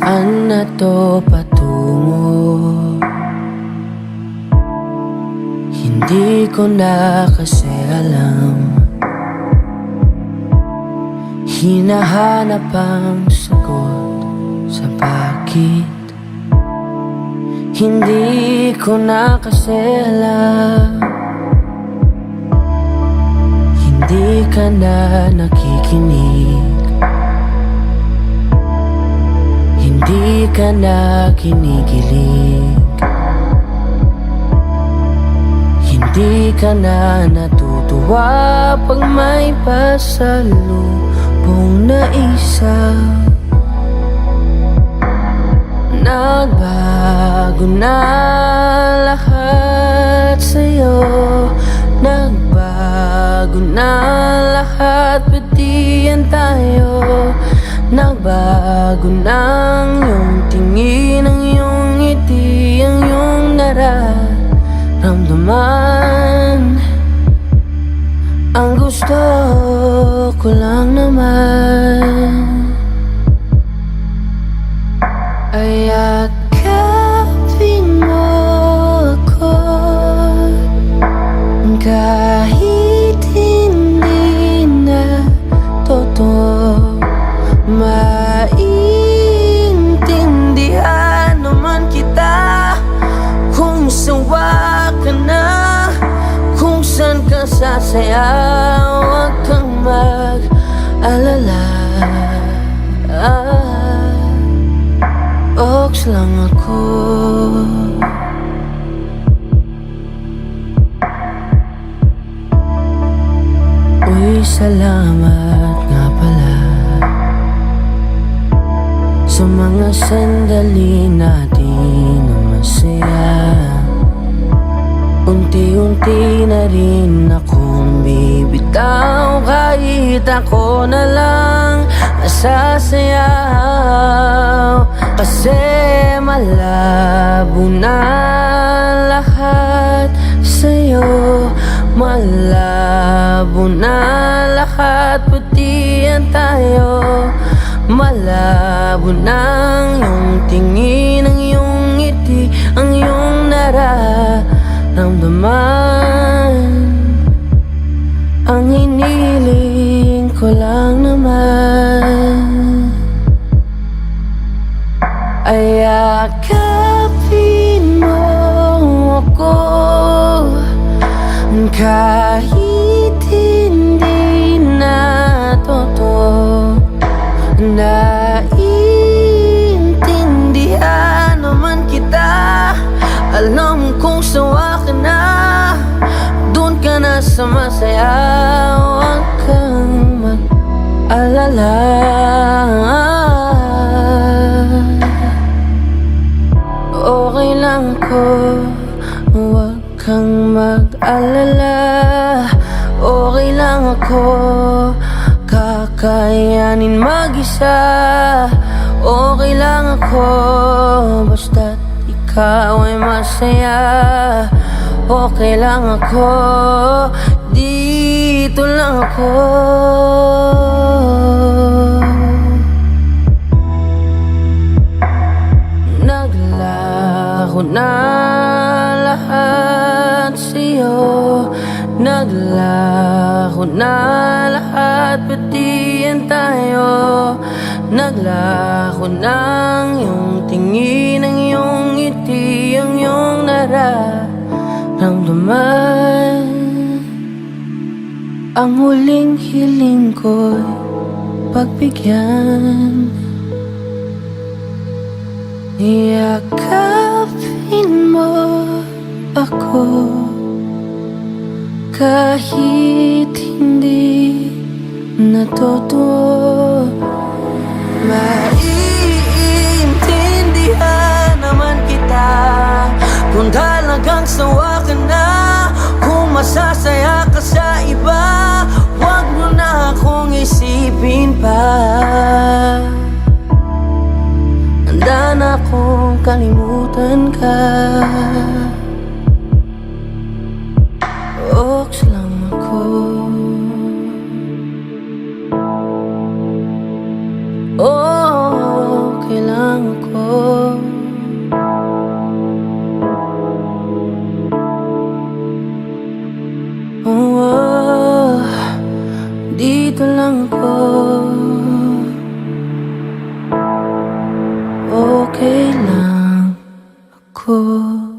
Saan na to patungo? Hindi ko na kasi alam. Hinahanap ang sagot sa bakit. Hindi ko na kasi alam. Hindi ka na nakikinig. Hindi ka na kinikilig. Hindi ka na natutuwa pag may pasalubong na isa. Nagbago na lahat sa'yo. Nagbago na lahat, pati yan tayo. Nagbago na ang iyong tingin, ang iyong ngiti, ang iyong nararamdaman. Ang gusto ko lang naman ay yakapin mo ako, kahit hindi na totoo. Maintindihan naman kita kung sawa ka na, kung saan ka sasaya. Huwag kang mag-alala. Oks lang ako. Uy, salamat nga pala sa mga sandali natin na masaya. Unti-unti na rin akong bibitaw, kahit ako na lang masasayaw. Kasi malabo na lahat sa'yo. Malabo na lahat, pati yan tayo. Malabo na ang iyong tingin, ang iyong ngiti, ang iyong nararamdaman. Ang hiniling ko lang naman ay yakapin mo ako, kahit hindi na totoo. Naiintindihan naman kita. Alam kong sawa ka na, doon ka na sa masaya. Huwag kang mag-alala. Okay lang ko, huwag kang mag-alala. Okay lang ako, kakayanin mag-isa. Okay lang ako, basta't ikaw ay masaya. Okay lang ako, dito lang ako. Naglaho na lahat sa'yo. Naglaho na lahat, pati yan tayo. Naglaho na ang iyong tingin, ang iyong ngiti, ang iyong nararamdaman. Ang huling hiling ko'y pagbigyan. Yakapin mo ako, kahit hindi na totoo. Maiintindihan naman kita kung talagang sawa ka na, kung masasaya ka sa iba. Huwag mo na akong isipin pa. Handa na akong kalimutan ka. Oks lang ako. Okay lang ako. Okay lang ako.